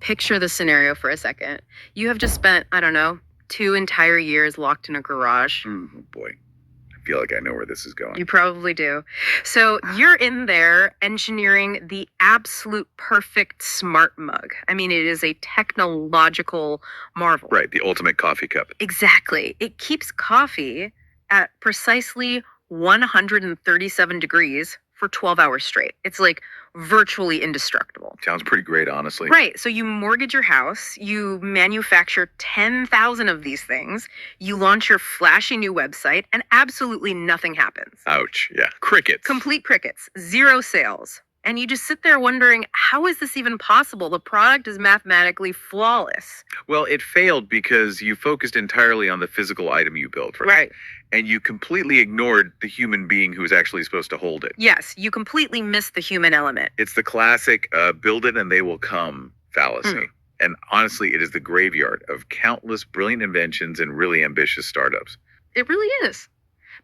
Picture the scenario for a second. You have just spent, I don't know, 2 entire years locked in a garage. Oh boy. I feel like I know where this is going. You probably do. So you're in there engineering the absolute perfect smart mug. I mean, it is a technological marvel. Right, the ultimate coffee cup. Exactly. It keeps coffee at precisely 137 degrees for 12 hours straight. It's like virtually indestructible. Sounds pretty great, honestly. Right. So you mortgage your house, you manufacture 10,000 of these things, you launch your flashy new website, and absolutely nothing happens. Ouch. Yeah. Crickets. Complete crickets, zero sales. And you just sit there wondering, how is this even possible? The product is mathematically flawless. Well, it failed because you focused entirely on the physical item you built, right? Right. And you completely ignored the human being who was actually supposed to hold it. Yes, you completely missed the human element. It's the classic build it and they will come fallacy. And honestly, it is the graveyard of countless brilliant inventions and really ambitious startups. It really is.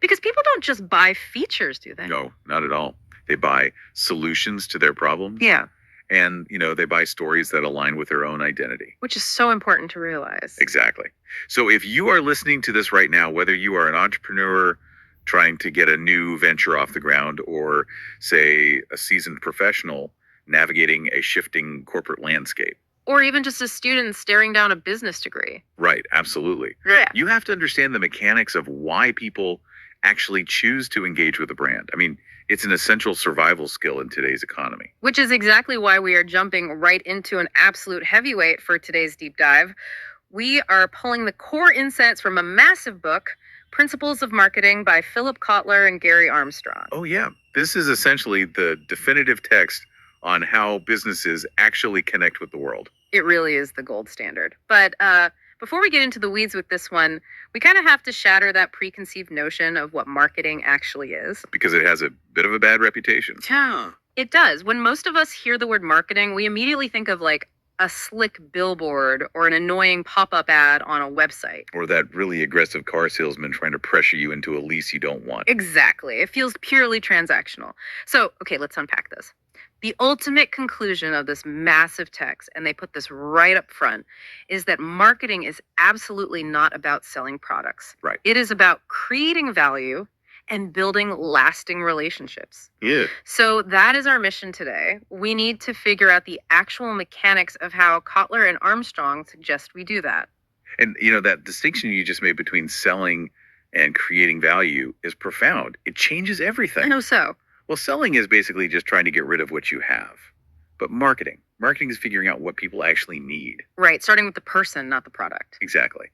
Because people don't just buy features, do they? No, not at all. They buy solutions to their problems. Yeah, And, they buy stories that align with their own identity. which is so important to realize. Exactly. So if you are listening to this right now, whether you are an entrepreneur trying to get a new venture off the ground or, say, a seasoned professional navigating a shifting corporate landscape. Or even just a student staring down a business degree. Right, absolutely. Yeah. You have to understand the mechanics of why people actually choose to engage with a brand. I mean, it's an essential survival skill in today's economy. Which is exactly why we are jumping right into an absolute heavyweight for today's deep dive. We are pulling the core insights from a massive book, Principles of Marketing by Philip Kotler and Gary Armstrong. Oh, yeah. This is essentially the definitive text on how businesses actually connect with the world. It really is the gold standard. But before we get into the weeds with this one, we kind of have to shatter that preconceived notion of what marketing actually is. Because it has a bit of a bad reputation. Yeah. It does. When most of us hear the word marketing, we immediately think of like a slick billboard or an annoying pop-up ad on a website. Or that really aggressive car salesman trying to pressure you into a lease you don't want. Exactly. It feels purely transactional. So, okay, let's unpack this. The ultimate conclusion of this massive text, and they put this right up front, is that marketing is absolutely not about selling products. Right. It is about creating value and building lasting relationships. Yeah. So that is our mission today. We need to figure out the actual mechanics of how Kotler and Armstrong suggest we do that. And, that distinction you just made between selling and creating value is profound. It changes everything. I know so. Well, selling is basically just trying to get rid of what you have. But marketing is figuring out what people actually need. Right, starting with the person, not the product. Exactly.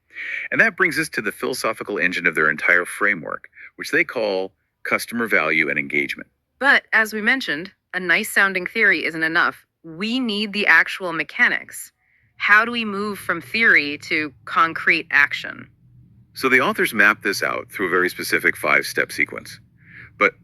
And that brings us to the philosophical engine of their entire framework, which they call customer value and engagement. But as we mentioned, a nice sounding theory isn't enough. We need the actual mechanics. How do we move from theory to concrete action? So the authors map this out through a very specific 5-step sequence. But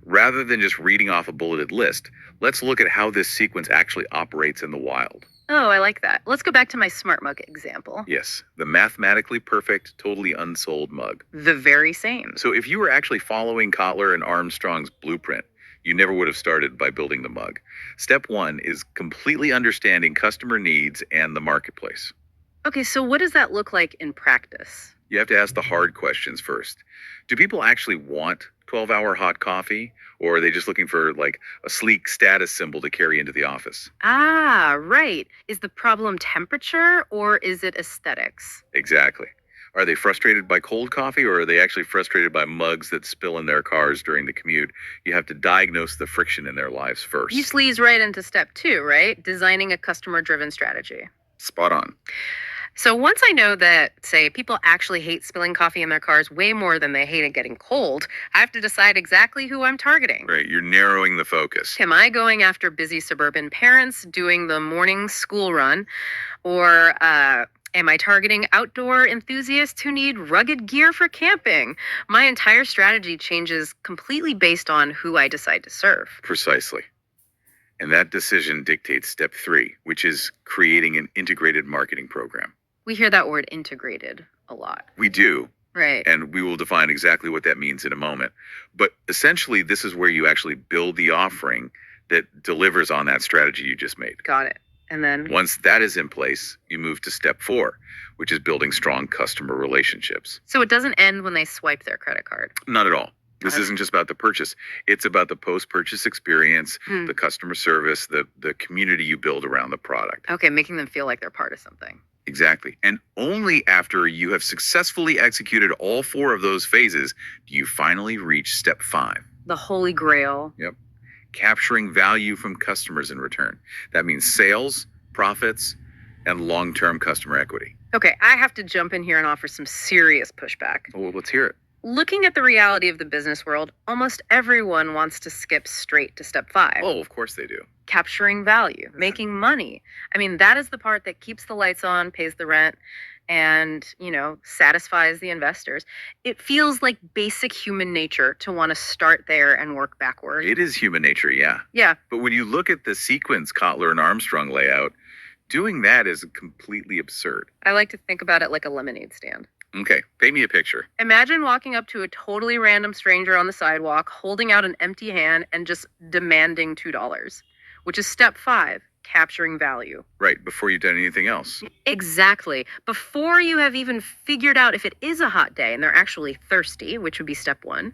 rather than just reading off a bulleted list, let's look at how this sequence actually operates in the wild. Oh, I like that. Let's go back to my smart mug example. Yes, the mathematically perfect, totally unsold mug. The very same. So if you were actually following Kotler and Armstrong's blueprint, you never would have started by building the mug. Step 1 is completely understanding customer needs and the marketplace. Okay, so what does that look like in practice? You have to ask the hard questions first. Do people actually want 12-hour hot coffee? Or are they just looking for like a sleek status symbol to carry into the office? Ah, right. Is the problem temperature or is it aesthetics? Exactly. Are they frustrated by cold coffee or are they actually frustrated by mugs that spill in their cars during the commute? You have to diagnose the friction in their lives first. You sleaze right into step 2, right? Designing a customer-driven strategy. Spot on. So once I know that, say, people actually hate spilling coffee in their cars way more than they hate it getting cold, I have to decide exactly who I'm targeting. Right, you're narrowing the focus. Am I going after busy suburban parents doing the morning school run? Or am I targeting outdoor enthusiasts who need rugged gear for camping? My entire strategy changes completely based on who I decide to serve. Precisely. And that decision dictates step 3, which is creating an integrated marketing program. We hear that word integrated a lot. We do. Right. And we will define exactly what that means in a moment. But essentially, this is where you actually build the offering that delivers on that strategy you just made. Got it. And then, Once that is in place, you move to step 4, which is building strong customer relationships. so it doesn't end when they swipe their credit card. Not at all. This Got it. isn't just about the purchase. It's about the post-purchase experience, Hmm. the customer service, the community you build around the product. Okay, making them feel like they're part of something. Exactly. And only after you have successfully executed all 4 of those phases do you finally reach step 5, The holy grail. capturing value from customers in return. That means sales, profits, and long-term customer equity. Okay, I have to jump in here and offer some serious pushback. Well, let's hear it. Looking at the reality of the business world, almost everyone wants to skip straight to step 5. Oh, of course they do. Capturing value, making money. I mean, that is the part that keeps the lights on, pays the rent, and, satisfies the investors. It feels like basic human nature to want to start there and work backward. It is human nature, yeah. Yeah, But when you look at the sequence Kotler and Armstrong lay out, doing that is completely absurd. I like to think about it like a lemonade stand. Okay, paint me a picture. Imagine walking up to a totally random stranger on the sidewalk, holding out an empty hand, and just demanding $2, which is step 5, capturing value. Right, before you've done anything else. Exactly. Before you have even figured out if it is a hot day and they're actually thirsty, which would be step 1,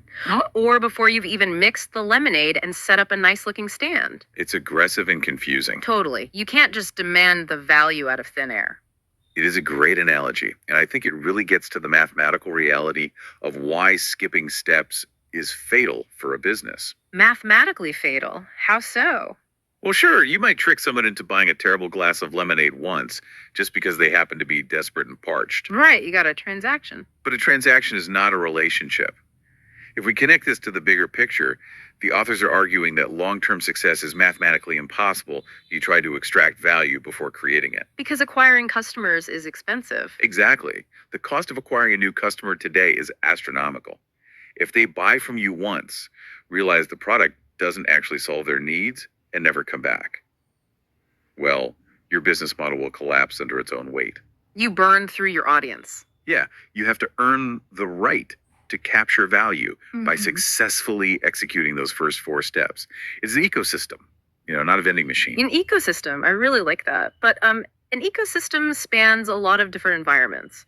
or before you've even mixed the lemonade and set up a nice looking stand. It's aggressive and confusing. Totally. You can't just demand the value out of thin air. It is a great analogy, and I think it really gets to the mathematical reality of why skipping steps is fatal for a business. Mathematically fatal. How so? Well, sure, you might trick someone into buying a terrible glass of lemonade once just because they happen to be desperate and parched. Right, you got a transaction. But a transaction is not a relationship. If we connect this to the bigger picture, the authors are arguing that long-term success is mathematically impossible. You try to extract value before creating it. Because acquiring customers is expensive. Exactly. The cost of acquiring a new customer today is astronomical. If they buy from you once, realize the product doesn't actually solve their needs, and never come back, well, your business model will collapse under its own weight. You burn through your audience. Yeah, you have to earn the right to capture value by Mhm. successfully executing those first 4 steps. It's an ecosystem, not a vending machine. An ecosystem. I really like that. But an ecosystem spans a lot of different environments.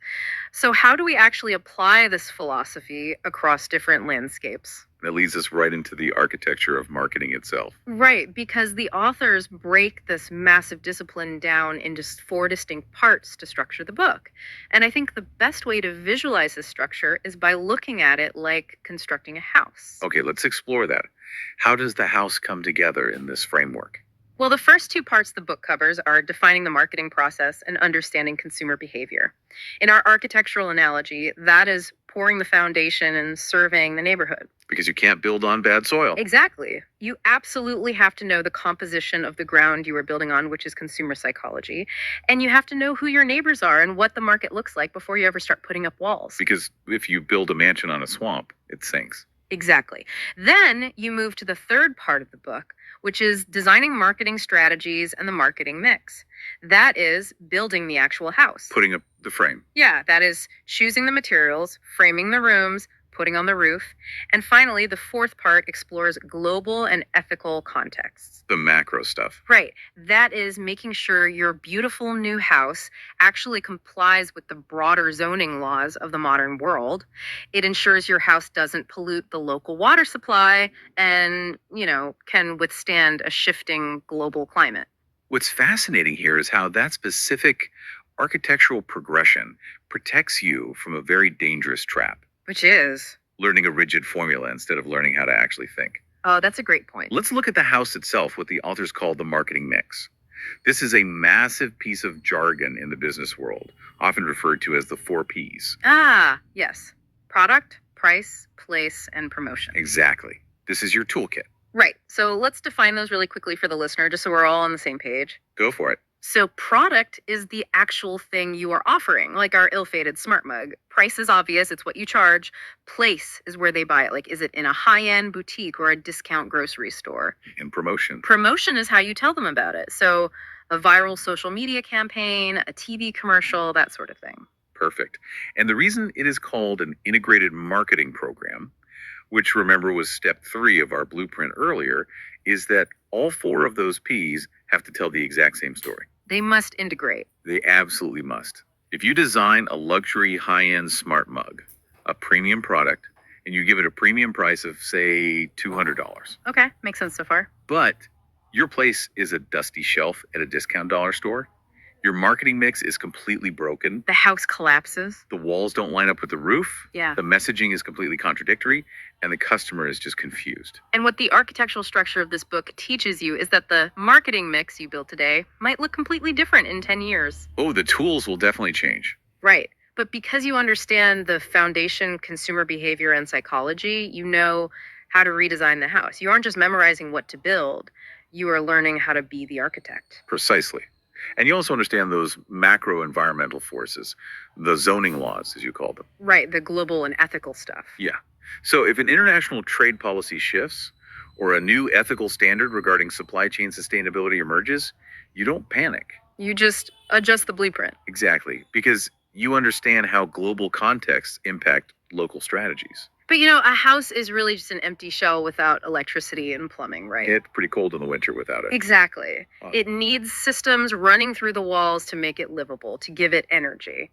So how do we actually apply this philosophy across different landscapes? That leads us right into the architecture of marketing itself. Right, because the authors break this massive discipline down into 4 distinct parts to structure the book. And I think the best way to visualize this structure is by looking at it like constructing a house. Okay, let's explore that. How does the house come together in this framework? Well, the first 2 parts the book covers are defining the marketing process and understanding consumer behavior. In our architectural analogy, that is pouring the foundation and surveying the neighborhood. Because you can't build on bad soil. Exactly. You absolutely have to know the composition of the ground you are building on, which is consumer psychology. And you have to know who your neighbors are and what the market looks like before you ever start putting up walls. Because if you build a mansion on a swamp, it sinks. Exactly. Then you move to the 3rd part of the book, which is designing marketing strategies and the marketing mix. That is building the actual house. Putting up the frame. Yeah, that is choosing the materials, framing the rooms, putting on the roof. And finally, the 4th part explores global and ethical contexts. The macro stuff. Right. That is making sure your beautiful new house actually complies with the broader zoning laws of the modern world. It ensures your house doesn't pollute the local water supply and, can withstand a shifting global climate. What's fascinating here is how that specific architectural progression protects you from a very dangerous trap. Which is, Learning a rigid formula instead of learning how to actually think. oh, that's a great point. Let's look at the house itself, what the authors call the marketing mix. This is a massive piece of jargon in the business world, often referred to as the 4 Ps. Ah, yes. Product, price, place, and promotion. Exactly. This is your toolkit. Right. So let's define those really quickly for the listener, just so we're all on the same page. Go for it. So product is the actual thing you are offering, like our ill-fated smart mug. Price is obvious, it's what you charge. Place is where they buy it. Like, is it in a high-end boutique or a discount grocery store? And promotion. Promotion is how you tell them about it. So a viral social media campaign, a TV commercial, that sort of thing. Perfect. And the reason it is called an integrated marketing program, which remember was step 3 of our blueprint earlier, is that all 4 of those Ps have to tell the exact same story. They must integrate. They absolutely must. If you design a luxury high-end smart mug, a premium product, and you give it a premium price of, say, $200, Okay, makes sense so far. but your place is a dusty shelf at a discount dollar store, your marketing mix is completely broken, The house collapses. the walls don't line up with the roof, Yeah. the messaging is completely contradictory, and the customer is just confused. And what the architectural structure of this book teaches you is that the marketing mix you build today might look completely different in 10 years. Oh, the tools will definitely change. Right. But because you understand the foundation, consumer behavior, and psychology, you know how to redesign the house. You aren't just memorizing what to build, you are learning how to be the architect. Precisely. And you also understand those macro environmental forces, the zoning laws, as you call them. Right, the global and ethical stuff. Yeah. So if an international trade policy shifts or a new ethical standard regarding supply chain sustainability emerges, you don't panic. You just adjust the blueprint. Exactly. Because you understand how global contexts impact local strategies. But you know, a house is really just an empty shell without electricity and plumbing, right? It's pretty cold in the winter without it. Exactly. Uh, It needs systems running through the walls to make it livable, to give it energy.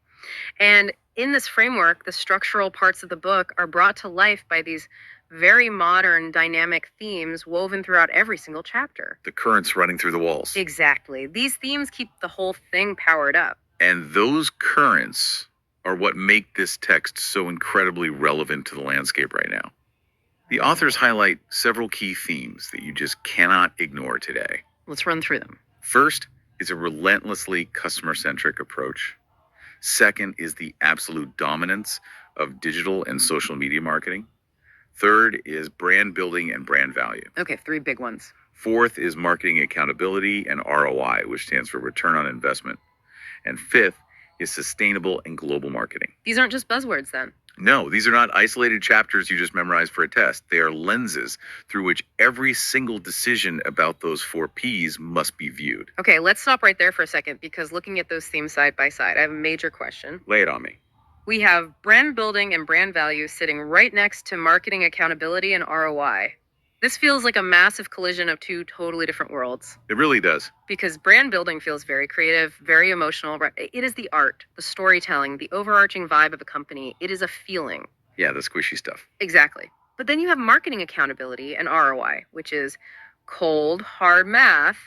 And in this framework, the structural parts of the book are brought to life by these very modern, dynamic themes woven throughout every single chapter. The currents running through the walls. Exactly. These themes keep the whole thing powered up. And those currents are what make this text so incredibly relevant to the landscape right now. The authors highlight several key themes that you just cannot ignore today. Let's run through them. First is a relentlessly customer-centric approach. Second is the absolute dominance of digital and social media marketing. Third is brand building and brand value. Okay, 3 big ones. Fourth is marketing accountability and ROI, which stands for return on investment. And fifth is sustainable and global marketing. These aren't just buzzwords then. No, these are not isolated chapters you just memorized for a test. They are lenses through which every single decision about those 4 Ps must be viewed. Okay, let's stop right there for a second because looking at those themes side by side, I have a major question. Lay it on me. We have brand building and brand value sitting right next to marketing accountability and ROI. This feels like a massive collision of 2 totally different worlds. It really does. Because brand building feels very creative, very emotional. It is the art, the storytelling, the overarching vibe of a company. It is a feeling. Yeah, the squishy stuff. Exactly. But then you have marketing accountability and ROI, which is cold, hard math.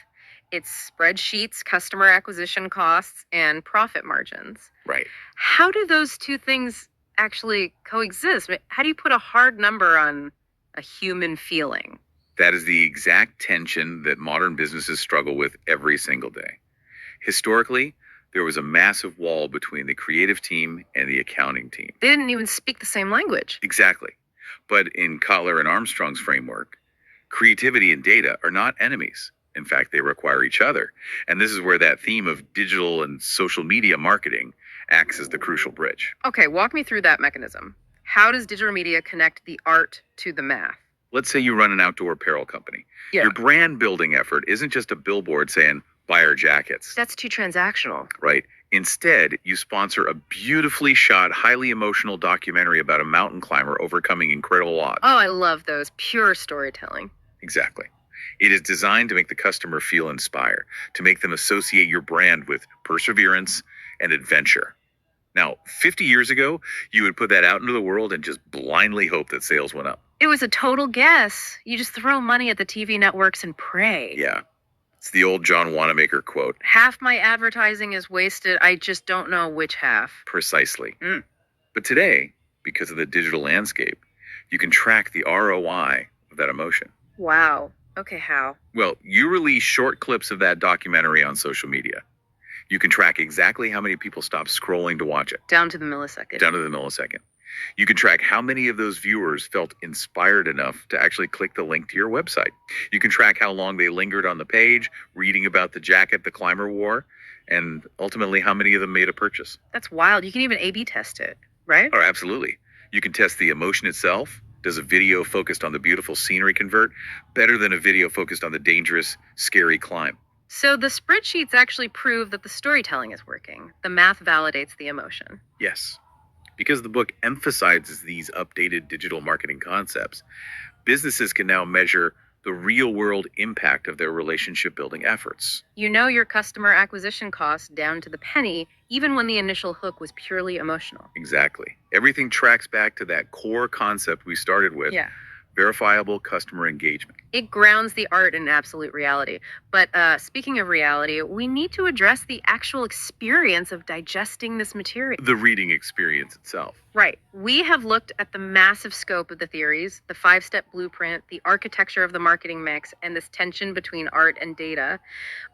It's spreadsheets, customer acquisition costs, and profit margins. Right. How do those 2 things actually coexist? How do you put a hard number on a human feeling? That is the exact tension that modern businesses struggle with every single day. Historically, there was a massive wall between the creative team and the accounting team. They didn't even speak the same language. Exactly. But in Kotler and Armstrong's framework, creativity and data are not enemies. In fact, they require each other. And this is where that theme of digital and social media marketing acts as the crucial bridge. Okay, walk me through that mechanism. How does digital media connect the art to the math? Let's say you run an outdoor apparel company. Yeah. Your brand building effort isn't just a billboard saying, buy our jackets, That's too transactional. right? Instead, you sponsor a beautifully shot, highly emotional documentary about a mountain climber overcoming incredible odds. Oh, I love those. Pure storytelling. Exactly. It is designed to make the customer feel inspired, to make them associate your brand with perseverance and adventure. Now, 50 years ago, you would put that out into the world and just blindly hope that sales went up. It was a total guess. You just throw money at the TV networks and pray. Yeah. It's the old John Wanamaker quote. Half my advertising is wasted. I just don't know which half. Precisely. Mm. But today, because of the digital landscape, you can track the ROI of that emotion. Wow. Okay, how? Well, you release short clips of that documentary on social media. You can track exactly how many people stop scrolling to watch it, Down to the millisecond. down to the millisecond. You can track how many of those viewers felt inspired enough to actually click the link to your website. You can track how long they lingered on the page, reading about the jacket the climber wore, and ultimately how many of them made a purchase. That's wild. You can even A/B test it, right? Oh, absolutely. You can test the emotion itself. Does a video focused on the beautiful scenery convert better than a video focused on the dangerous, scary climb? So the spreadsheets actually prove that the storytelling is working. The math validates the emotion. Yes. Because the book emphasizes these updated digital marketing concepts, businesses can now measure the real world impact of their relationship building efforts. You know your customer acquisition costs down to the penny, even when the initial hook was purely emotional. Exactly. Everything tracks back to that core concept we started with, Yeah. verifiable customer engagement. It grounds the art in absolute reality. But speaking of reality, we need to address the actual experience of digesting this material. The reading experience itself. Right. We have looked at the massive scope of the theories, the 5-step blueprint, the architecture of the marketing mix, and this tension between art and data.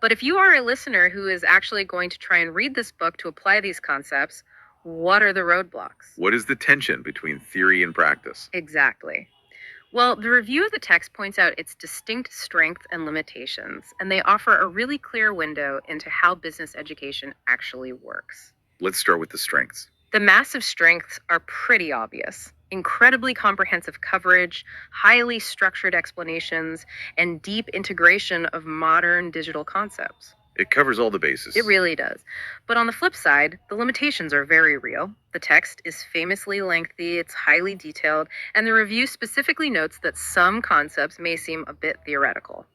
But if you are a listener who is actually going to try and read this book to apply these concepts, what are the roadblocks? What is the tension between theory and practice? Exactly. Well, the review of the text points out its distinct strengths and limitations, and they offer a really clear window into how business education actually works. Let's start with the strengths. The massive strengths are pretty obvious: incredibly comprehensive coverage, highly structured explanations, and deep integration of modern digital concepts. It covers all the bases. It really does. But on the flip side, the limitations are very real. The text is famously lengthy, it's highly detailed, and the review specifically notes that some concepts may seem a bit theoretical.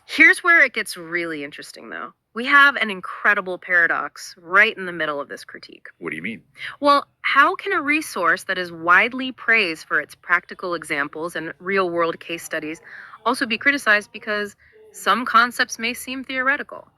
Here's where it gets really interesting, though. We have an incredible paradox right in the middle of this critique. What do you mean? Well, how can a resource that is widely praised for its practical examples and real world case studies also be criticized because some concepts may seem theoretical?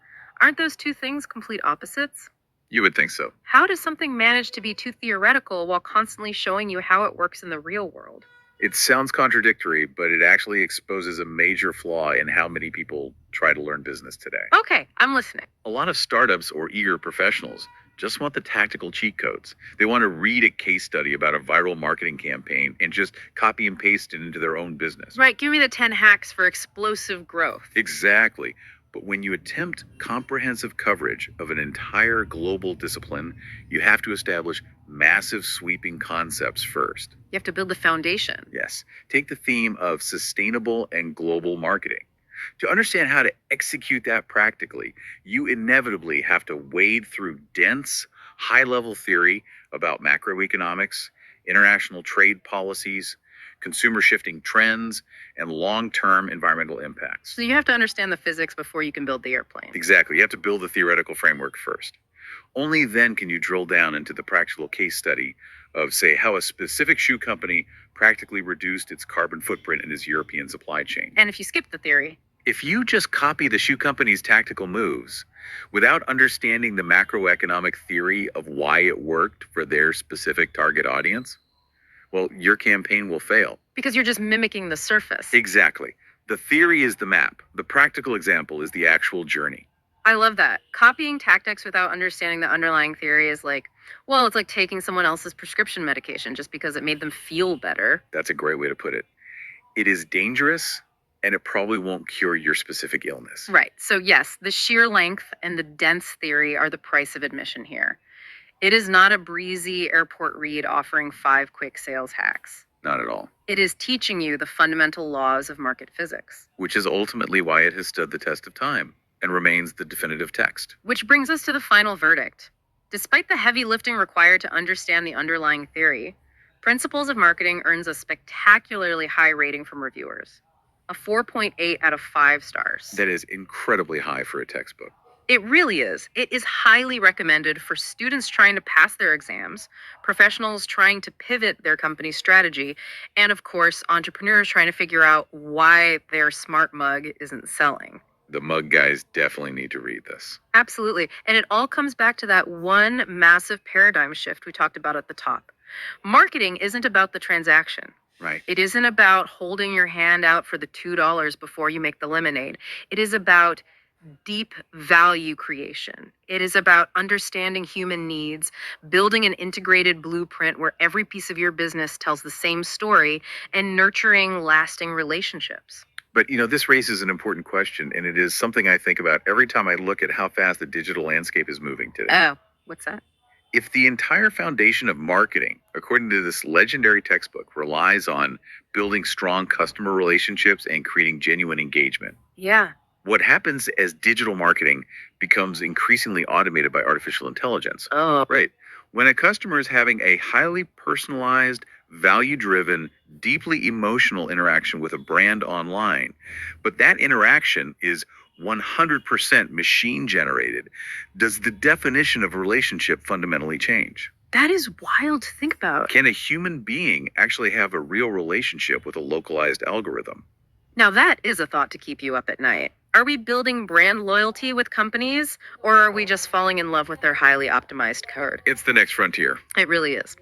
Aren't those two things complete opposites? You would think so. How does something manage to be too theoretical while constantly showing you how it works in the real world? It sounds contradictory, but it actually exposes a major flaw in how many people try to learn business today. Okay, I'm listening. A lot of startups or eager professionals just want the tactical cheat codes. They want to read a case study about a viral marketing campaign and just copy and paste it into their own business. Right, give me the 10 hacks for explosive growth. Exactly. But when you attempt comprehensive coverage of an entire global discipline, you have to establish massive sweeping concepts first. You have to build the foundation. Yes. Take the theme of sustainable and global marketing. To understand how to execute that practically, you inevitably have to wade through dense, high-level theory about macroeconomics, international trade policies, consumer shifting trends, and long-term environmental impacts. So you have to understand the physics before you can build the airplane. Exactly. You have to build the theoretical framework first. Only then can you drill down into the practical case study of, say, how a specific shoe company practically reduced its carbon footprint in its European supply chain. And if you skip the theory, If you just copy the shoe company's tactical moves without understanding the macroeconomic theory of why it worked for their specific target audience, well, your campaign will fail. because you're just mimicking the surface. Exactly. The theory is the map. The practical example is the actual journey. I love that. Copying tactics without understanding the underlying theory is like, well, it's like taking someone else's prescription medication just because it made them feel better. That's a great way to put it. It is dangerous, and it probably won't cure your specific illness. Right. So, yes, the sheer length and the dense theory are the price of admission here. It is not a breezy airport read offering 5 quick sales hacks. Not at all. It is teaching you the fundamental laws of market physics. Which is ultimately why it has stood the test of time and remains the definitive text. Which brings us to the final verdict. Despite the heavy lifting required to understand the underlying theory, Principles of Marketing earns a spectacularly high rating from reviewers, a 4.8 out of 5 stars. That is incredibly high for a textbook. It really is. It is highly recommended for students trying to pass their exams, professionals trying to pivot their company's strategy, and of course, entrepreneurs trying to figure out why their smart mug isn't selling. The mug guys definitely need to read this. Absolutely. And it all comes back to that one massive paradigm shift we talked about at the top. Marketing isn't about the transaction. Right. It isn't about holding your hand out for the $2 before you make the lemonade. It is about deep value creation. It is about understanding human needs, building an integrated blueprint where every piece of your business tells the same story, and nurturing lasting relationships. But, this raises an important question, and it is something I think about every time I look at how fast the digital landscape is moving today. Oh, what's that? If the entire foundation of marketing, according to this legendary textbook, relies on building strong customer relationships and creating genuine engagement, Yeah. what happens as digital marketing becomes increasingly automated by artificial intelligence? Oh, Right. When a customer is having a highly personalized, value-driven, deeply emotional interaction with a brand online, but that interaction is 100% machine generated, does the definition of a relationship fundamentally change? That is wild to think about. Can a human being actually have a real relationship with a localized algorithm? Now, that is a thought to keep you up at night. Are we building brand loyalty with companies, or are we just falling in love with their highly optimized code? It's the next frontier. It really is.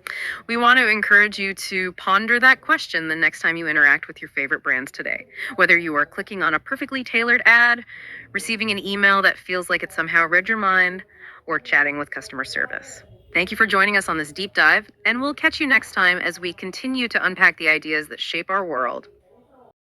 We want to encourage you to ponder that question the next time you interact with your favorite brands today. Whether you are clicking on a perfectly tailored ad, receiving an email that feels like it somehow read your mind, or chatting with customer service. Thank you for joining us on this deep dive, and we'll catch you next time as we continue to unpack the ideas that shape our world.